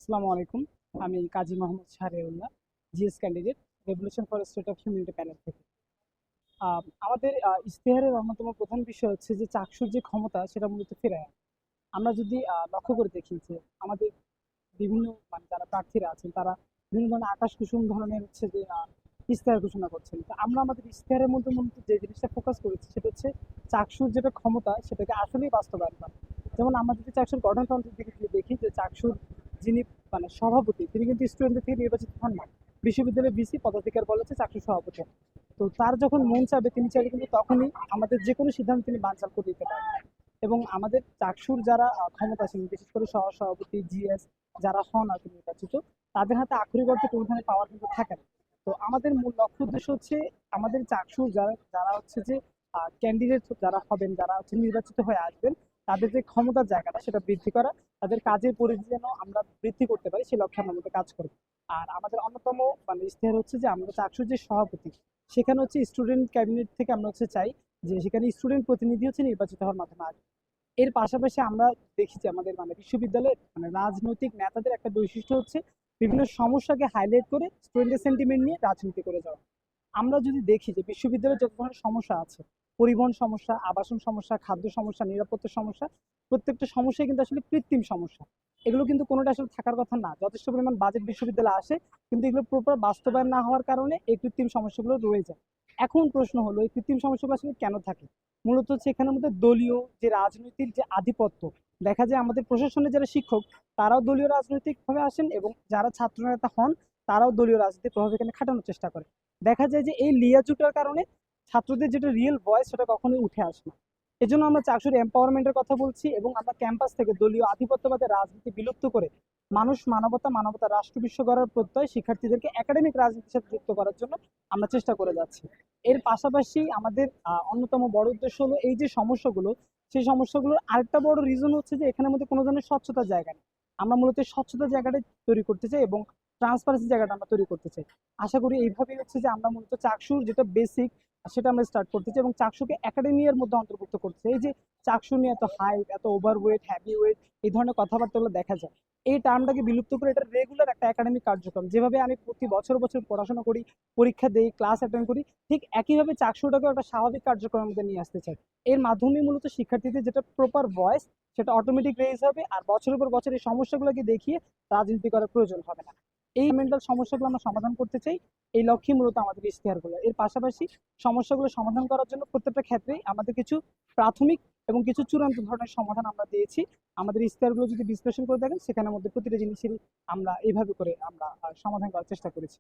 আসসালামু আলাইকুম। আমি Kazi Mohammad Shahriarullah, G S candidate, revolution for state of humanity panel থেকে। আমাদের ইশতেহারের অন্যতম প্রধান বিষয় হচ্ছে যে চাকসুর যে ক্ষমতা সেটা মূলত ফেরায় আনা। আমরা যদি লক্ষ্য করে দেখি যে আমাদের বিভিন্ন মানে যারা প্রার্থীরা আছেন তারা বিভিন্ন ধরনের আকাশ কুসুম ধরনের হচ্ছে যে ইশতেহার ঘোষণা করছেন। তো আমরা আমাদের ইশতেহারের মধ্যে মূলত যে জিনিসটা ফোকাস করেছি সেটা হচ্ছে চাকসুর যেটা ক্ষমতা সেটাকে আসলেই বাস্তবায়ন করা। যেমন আমরা যদি চাকসুর গঠনতন্ত্রের দিকে যদি দেখি যে চাকসুর যিনি মানে সভাপতি তিনি কিন্তু স্টুডেন্টদের থেকে নির্বাচিত হন না। বিশ্ববিদ্যালয়ের ভিসি পদাধিকার বলা হচ্ছে চাকসুর সভাপতি। তো তার যখন মন চাবে তিনি চাইলে কিন্তু তখনই আমাদের যে কোনো সিদ্ধান্ত তিনি বানচাল করে দিতে পারেন। এবং আমাদের চাকসুর যারা ক্ষমতাসীন বিশেষ করে সহ সভাপতি জিএস যারা হন আর কি নির্বাচিত, তাদের হাতে আক্ষরিক অর্থে কোনো ধরনের পাওয়ার কিন্তু থাকে না। তো আমাদের মূল লক্ষ্য উদ্দেশ্য হচ্ছে আমাদের চাকসুর যারা যারা হচ্ছে যে ক্যান্ডিডেট যারা হবেন, যারা হচ্ছে নির্বাচিত হয়ে আসবেন, তাদের যে ক্ষমতার জায়গাটা সেটা বৃদ্ধি করা, তাদের কাজের পরিধি যেন আমরা বৃদ্ধি করতে পারি সেই লক্ষ্যে আমরা মধ্যে কাজ করব। আর আমাদের অন্যতম মানে ইশতেহার হচ্ছে যে আমরা চাকসুর যে সভাপতি সেখানে হচ্ছে স্টুডেন্ট ক্যাবিনেট থেকে আমরা হচ্ছে চাই যে সেখানে স্টুডেন্ট প্রতিনিধি হচ্ছে নির্বাচিত হওয়ার মাধ্যমে আসবে। এর পাশাপাশি আমরা দেখি যে আমাদের মানে বিশ্ববিদ্যালয়ের মানে রাজনৈতিক নেতাদের একটা বৈশিষ্ট্য হচ্ছে বিভিন্ন সমস্যাকে হাইলাইট করে স্টুডেন্টের সেন্টিমেন্ট নিয়ে রাজনীতি করে যাওয়া। আমরা যদি দেখি যে বিশ্ববিদ্যালয়ে যত ধরনের সমস্যা আছে, পরিবহন সমস্যা, আবাসন সমস্যা, খাদ্য সমস্যা, নিরাপত্তার সমস্যা, প্রত্যেকটা সমস্যাই কিন্তু আসলে কৃত্রিম সমস্যা। এগুলো কিন্তু কোনোটা আসলে থাকার কথা না। যথেষ্ট পরিমাণ বাজেট বিশ্ববিদ্যালয়ে আসে, কিন্তু এগুলো প্রপার বাস্তবায়ন না হওয়ার কারণে এই কৃত্রিম সমস্যাগুলো রয়ে যায়। এখন প্রশ্ন হলো এই কৃত্রিম সমস্যাগুলো আসলে কেন থাকে? মূলত হচ্ছে এখানের মধ্যে দলীয় যে রাজনৈতিক যে আধিপত্য, দেখা যায় আমাদের প্রশাসনের যারা শিক্ষক তারাও দলীয় রাজনৈতিক ভাবে আসেন এবং যারা ছাত্র নেতা হন তারাও দলীয় রাজনৈতিক প্রভাব এখানে খাটানোর চেষ্টা করে। দেখা যায় যে এই লিয়াজুটার কারণে ছাত্রদের যেটা রিয়েল ভয়েস সেটা কখনোই উঠে আসে না। এজন্য আমরা চাকসুর এম্পাওয়ারমেন্টের কথা বলছি এবং আমরা ক্যাম্পাস থেকে দলীয় আধিপত্যবাদের রাজনীতি বিলুপ্ত করে মানুষ মানবতা মানবতা রাষ্ট্র বিশ্ব গড়ার প্রত্যয় শিক্ষার্থীদেরকে একাডেমিক রাজনীতির সাথে যুক্ত করার জন্য আমরা চেষ্টা করে যাচ্ছি। এর পাশাপাশি আমাদের অন্যতম বড় উদ্দেশ্য হলো এই যে সমস্যাগুলো, সেই সমস্যাগুলোর আরেকটা বড় রিজন হচ্ছে যে এখানের মধ্যে কোনো ধরনের স্বচ্ছতার জায়গা নেই। আমরা মূলত স্বচ্ছতার জায়গাটা তৈরি করতে চাই এবং ট্রান্সপারেন্সি জায়গাটা আমরা তৈরি করতে চাই। আশা করি এইভাবেই হচ্ছে যে আমরা মূলত চাকসুর যেটা বেসিক সেটা আমরা স্টার্ট করতে চাই এবং চাকসুকে একাডেমিয়ার মধ্যে অন্তর্ভুক্ত করতে চাই। এই যে চাকসু নিয়ে এত হাইপ, এত ওভার ওয়েট, হ্যাভি ওয়েট এই ধরনের কথাবার্তাগুলো দেখা যায়, এই টার্মটাকে বিলুপ্ত করে এটা রেগুলার একটা একাডেমিক কার্যক্রম, যেভাবে আমি প্রতি বছর বছর পড়াশোনা করি, পরীক্ষা দেই, ক্লাস অ্যাটেন্ড করি, ঠিক একইভাবে চাকসুটাকেও একটা স্বাভাবিক কার্যক্রমের মধ্যে নিয়ে আসতে চাই। এর মাধ্যমে মূলত শিক্ষার্থীদের যেটা প্রপার ভয়েস সেটা অটোমেটিক রেজ হবে আর বছরের পর বছর এই সমস্যাগুলোকে দেখিয়ে রাজনীতি করার প্রয়োজন হবে না। এই মেন্টাল সমস্যাগুলো আমরা সমাধান করতে চাই, এই লক্ষ্যে মূলত আমাদের ইশতেহারগুলো। এর পাশাপাশি সমস্যাগুলো সমাধান করার জন্য প্রত্যেকটা ক্ষেত্রেই আমাদের কিছু প্রাথমিক এবং কিছু চূড়ান্ত ধরনের সমাধান আমরা দিয়েছি। আমাদের ইশতেহারগুলো যদি বিশ্লেষণ করে দেখেন সেখানের মধ্যে প্রতিটা জিনিসেরই আমরা এইভাবে করে আমরা সমাধান করার চেষ্টা করেছি।